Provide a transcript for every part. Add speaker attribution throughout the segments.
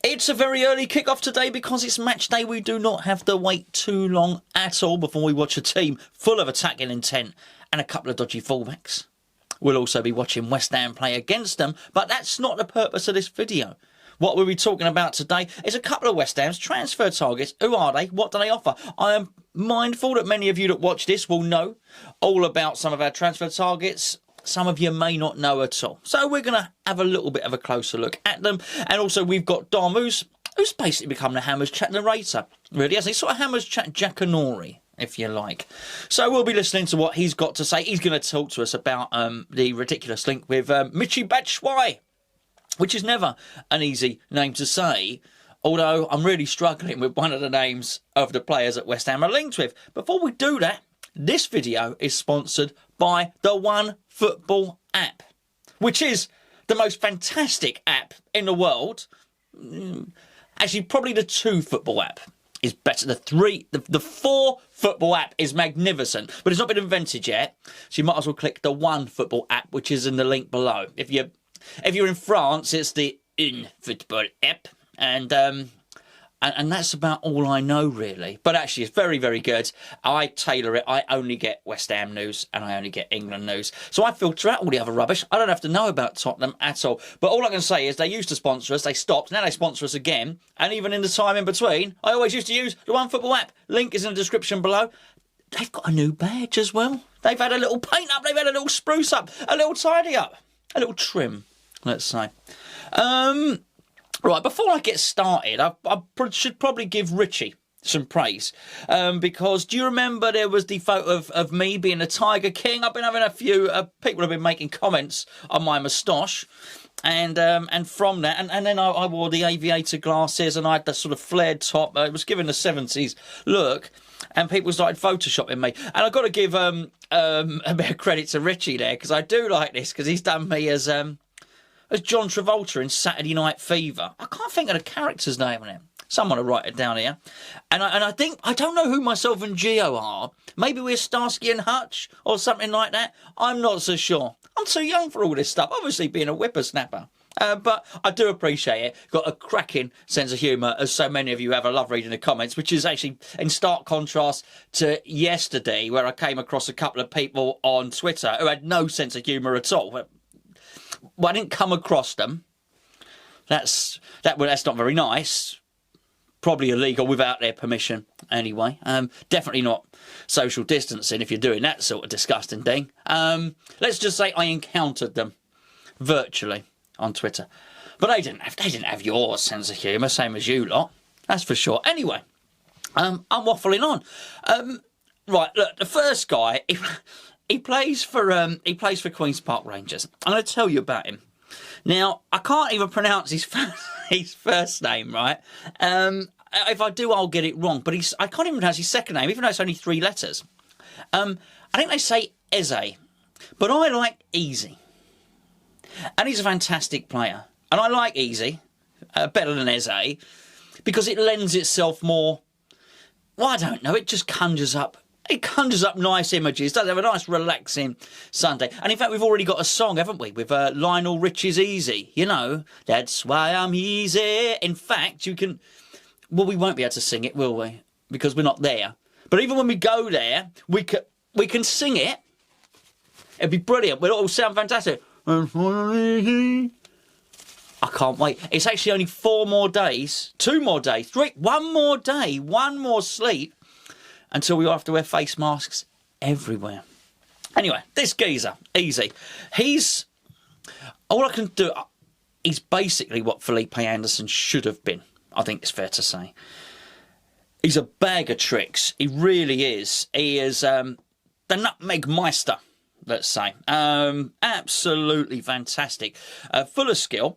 Speaker 1: It's a very early kick-off today because it's match day. We do not have to wait too long at all before we watch a team full of attacking intent and a couple of dodgy fullbacks. We'll also be watching West Ham play against them, but that's not the purpose of this video. What we'll be talking about today is a couple of West Ham's transfer targets. Who are they? What do they offer? I am mindful that many of you that watch this will know all about some of our transfer targets. Some of you may not know at all. So we're going to have a little bit of a closer look at them. And also we've got Dom, who's basically become the Hammers Chat narrator. Really, hasn't he? Sort of Hammers Chat Jackanori, if you like. So we'll be listening to what he's got to say. He's going to talk to us about the ridiculous link with Michy Batshuayi, which is never an easy name to say. Although I'm really struggling with one of the names of the players that West Ham are linked with. Before we do that, this video is sponsored by the One Football app, which is the most fantastic app in the world. Actually, probably the Two Football app is better. The Four Football app is magnificent, but it's not been invented yet. So you might as well click the One Football app, which is in the link below. If you're in France, it's the Un Football app, and that's about all I know, really. But actually, it's very, very good. I tailor it. I only get West Ham news and I only get England news. So I filter out all the other rubbish. I don't have to know about Tottenham at all. But all I can say is they used to sponsor us. They stopped. Now they sponsor us again. And even in the time in between, I always used to use the One Football app. Link is in the description below. They've got a new badge as well. They've had a little paint up. They've had a little spruce up. A little tidy up. A little trim, let's say. Right, before I get started, I should probably give Richie some praise. Because do you remember there was the photo of me being a Tiger King? I've been having a few people have been making comments on my moustache. And from that, and then I wore the aviator glasses and I had the sort of flared top. It was given the 70s look. And people started photoshopping me. And I've got to give a bit of credit to Richie there, because I do like this, because he's done me as John Travolta in Saturday Night Fever. I can't think of the character's name on him. Someone will write it down here. And I think, I don't know who myself and Gio are. Maybe we're Starsky and Hutch or something like that. I'm not so sure. I'm too young for all this stuff, obviously being a whippersnapper. But I do appreciate it. Got a cracking sense of humour, as so many of you have. I love reading the comments, which is actually in stark contrast to yesterday, where I came across a couple of people on Twitter who had no sense of humour at all. Well, I didn't come across them. That's not very nice. Probably illegal without their permission anyway. Definitely not social distancing if you're doing that sort of disgusting thing. Let's just say I encountered them virtually on Twitter. But they didn't have your sense of humour, same as you lot. That's for sure. Anyway, I'm waffling on. Right, look, the first guy, he plays for Queen's Park Rangers. I'm going to tell you about him. Now, I can't even pronounce his first name, right? If I do, I'll get it wrong. But I can't even pronounce his second name, even though it's only 3 letters. I think they say Eze, but I like Easy. And he's a fantastic player. And I like Easy better than Eze, because it lends itself more, well, I don't know, it just conjures up. It conjures up nice images. Does have a nice relaxing Sunday. And in fact, we've already got a song, haven't we? With Lionel Richie's Easy. You know, that's why I'm easy. In fact, you can... Well, we won't be able to sing it, will we? Because we're not there. But even when we go there, we can sing it. It'd be brilliant. We'll all sound fantastic. I can't wait. It's actually only 4 more days. 2 more days. 3. 1 more day. 1 more sleep. Until we have to wear face masks everywhere. Anyway, this geezer, Easy. All I can do, he's basically what Felipe Anderson should have been, I think it's fair to say. He's a bag of tricks. He really is. He is the nutmeg meister, let's say. Absolutely fantastic. Full of skill.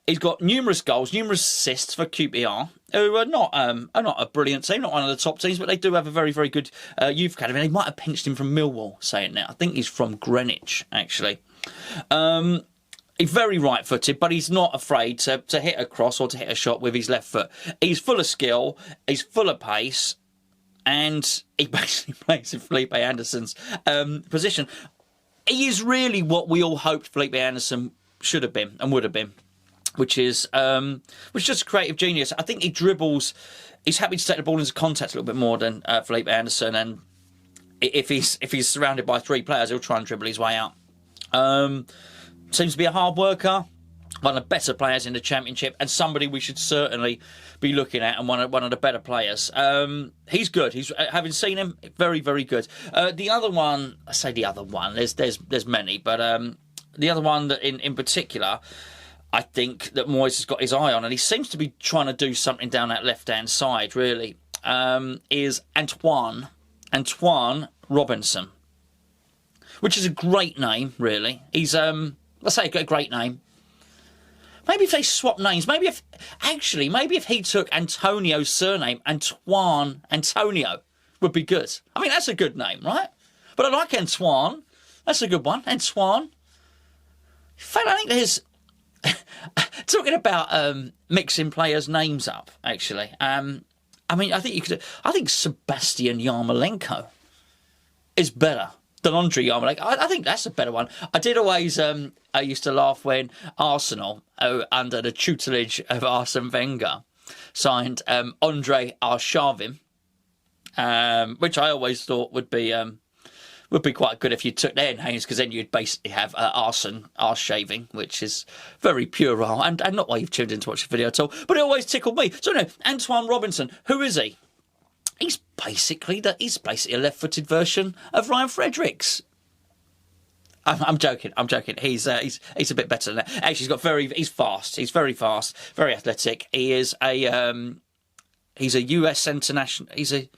Speaker 1: He's got numerous goals, numerous assists for QPR, who are not a brilliant team, not one of the top teams, but they do have a very, very good youth academy. They might have pinched him from Millwall, saying that. I think he's from Greenwich, actually. He's very right-footed, but he's not afraid to hit a cross or to hit a shot with his left foot. He's full of skill, he's full of pace, and he basically plays in Felipe Anderson's position. He is really what we all hoped Felipe Anderson should have been and would have been. which is just creative genius. I think he dribbles. He's happy to take the ball into contact a little bit more than Felipe Anderson, and if he's surrounded by 3 players, he'll try and dribble his way out. Seems to be a hard worker, one of the better players in the Championship, and somebody we should certainly be looking at, and one of the better players. He's good. He's, having seen him, very, very good. The other one, I say the other one. There's many, but the other one that in particular, I think that Moyes has got his eye on, and he seems to be trying to do something down that left-hand side, really, is Antoine Robinson, which is a great name, really. He's, let's say a great name. Maybe if they swap names, maybe if he took Antonio's surname, Antonio would be good. I mean, that's a good name, right? But I like Antoine. That's a good one, Antoine. In fact, I think there's... talking about mixing players' names up, actually. I mean, I think Sebastian Yarmolenko is better than Andre Yarmolenko. I think that's a better one. I did always... I used to laugh when Arsenal, under the tutelage of Arsene Wenger, signed Andre Arshavin, which I always thought would be quite good if you took their names, because then you'd basically have arse shaving, which is very puerile and not why you've tuned in to watch the video at all. But it always tickled me. So no, Antoine Robinson, who is he? He's basically a left-footed version of Ryan Fredericks. I'm joking. He's a bit better than that. Actually, he's fast. He's very fast, very athletic. He is he's a US international. He's an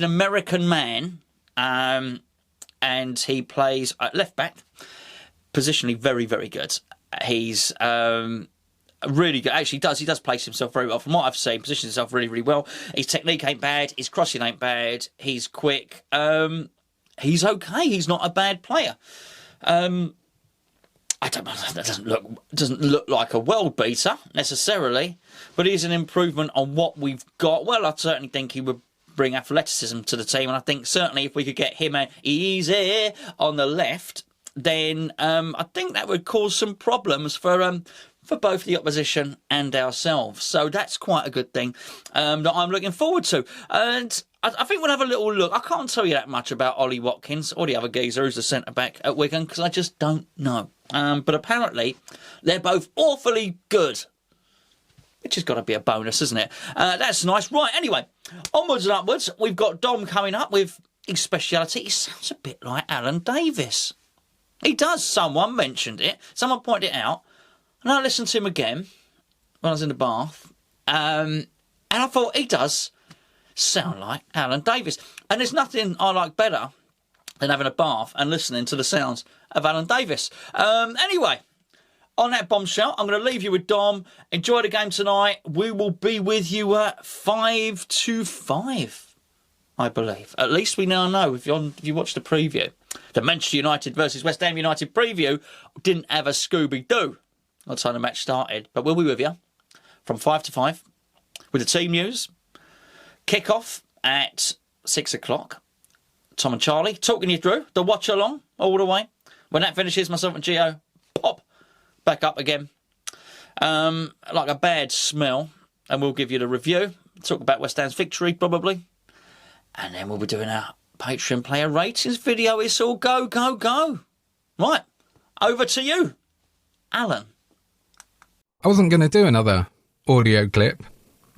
Speaker 1: American man. And he plays at left back, positionally very, very good. He's really good. Actually, he does place himself very well. From what I've seen, positions himself really, really well. His technique ain't bad. His crossing ain't bad. He's quick. He's okay. He's not a bad player. I don't know. That doesn't look like a world beater necessarily, but he's an improvement on what we've got. Well, I certainly think he would bring athleticism to the team, and I think certainly if we could get him easy on the left, then I think that would cause some problems for both the opposition and ourselves. So that's quite a good thing that I'm looking forward to. And I think we'll have a little look. I can't tell you that much about Ollie Watkins or the other geezer who's the centre-back at Wigan, because I just don't know. But apparently they're both awfully good, which has got to be a bonus, isn't it? That's nice. Right, anyway, onwards and upwards. We've got Dom coming up with his speciality. He sounds a bit like Alan Davis. He does. Someone mentioned it. Someone pointed it out. And I listened to him again when I was in the bath. And I thought, he does sound like Alan Davis. And there's nothing I like better than having a bath and listening to the sounds of Alan Davis. Anyway... on that bombshell, I'm going to leave you with Dom. Enjoy the game tonight. We will be with you at 5-5, I believe. At least we now know if you watched the preview. The Manchester United versus West Ham United preview didn't have a Scooby-Doo by the time the match started. But we'll be with you from 5-5 with the team news. Kick-off at 6 o'clock. Tom and Charlie talking you through the watch-along all the way. When that finishes, myself and Gio pop back up again, like a bad smell, and we'll give you the review, talk about West Ham's victory probably, and then we'll be doing our Patreon player ratings video. It's all go, go, go. Right, over to you, Alan.
Speaker 2: I wasn't going to do another audio clip.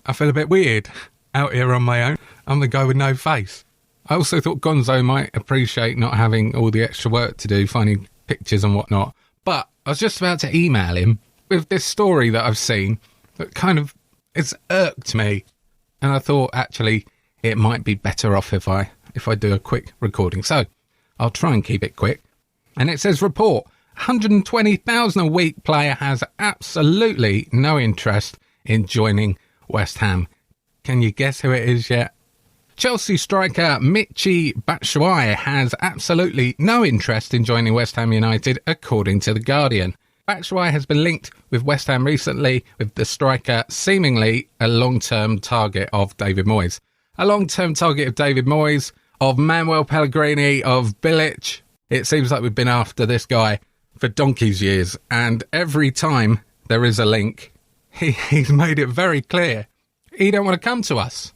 Speaker 2: I feel a bit weird out here on my own. I'm the guy with no face. I also thought Gonzo might appreciate not having all the extra work to do, finding pictures and whatnot, but I was just about to email him with this story that I've seen that kind of it's irked me, and I thought actually it might be better off if I do a quick recording. So I'll try and keep it quick. And it says, report, 120,000 a week player has absolutely no interest in joining West Ham. Can you guess who it is yet? Chelsea striker Michy Batshuayi has absolutely no interest in joining West Ham United, according to The Guardian. Batshuayi has been linked with West Ham recently, with the striker seemingly a long-term target of David Moyes. A long-term target of David Moyes, of Manuel Pellegrini, of Bilic. It seems like we've been after this guy for donkey's years, and every time there is a link, he's made it very clear he don't want to come to us.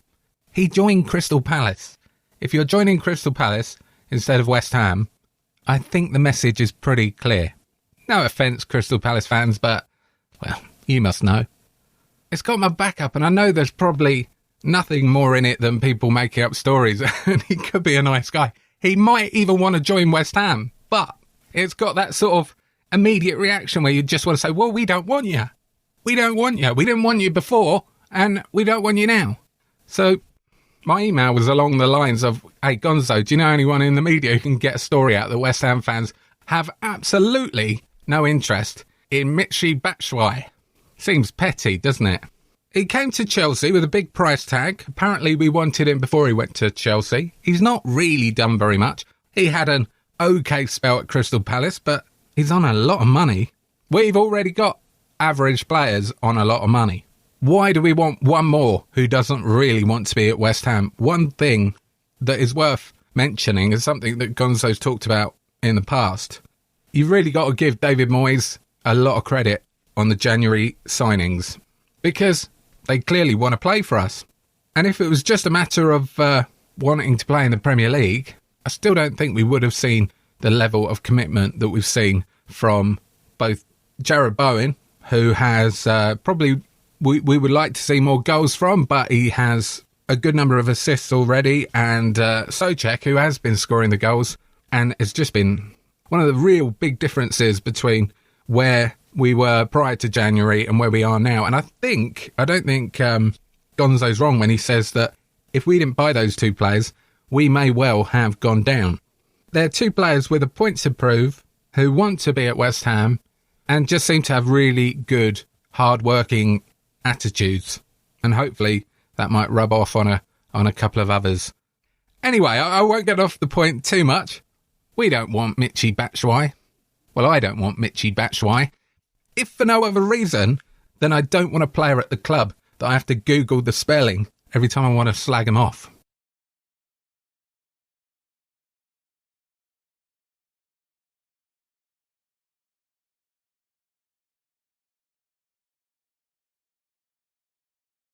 Speaker 2: He joined Crystal Palace. If you're joining Crystal Palace instead of West Ham, I think the message is pretty clear. No offence, Crystal Palace fans, but, well, you must know. It's got my back up, and I know there's probably nothing more in it than people making up stories, and he could be a nice guy. He might even want to join West Ham, but it's got that sort of immediate reaction where you just want to say, well, we don't want you. We don't want you. We didn't want you before, and we don't want you now. So my email was along the lines of, hey, Gonzo, do you know anyone in the media who can get a story out that West Ham fans have absolutely no interest in Michy Batshuayi? Seems petty, doesn't it? He came to Chelsea with a big price tag. Apparently we wanted him before he went to Chelsea. He's not really done very much. He had an okay spell at Crystal Palace, but he's on a lot of money. We've already got average players on a lot of money. Why do we want one more who doesn't really want to be at West Ham? One thing that is worth mentioning is something that Gonzo's talked about in the past. You've really got to give David Moyes a lot of credit on the January signings, because they clearly want to play for us. And if it was just a matter of wanting to play in the Premier League, I still don't think we would have seen the level of commitment that we've seen from both Jared Bowen, who has probably we would like to see more goals from, but he has a good number of assists already, and Souček, who has been scoring the goals, and it's just been one of the real big differences between where we were prior to January and where we are now. And I don't think Gonzo's wrong when he says that if we didn't buy those two players, we may well have gone down. They're two players with a point to prove, who want to be at West Ham and just seem to have really good, hard-working attitudes. And hopefully that might rub off on a couple of others. Anyway, I won't get off the point too much. We don't want Michy Batshuayi. Well, I don't want Michy Batshuayi. If for no other reason, then I don't want a player at the club that I have to Google the spelling every time I want to slag him off.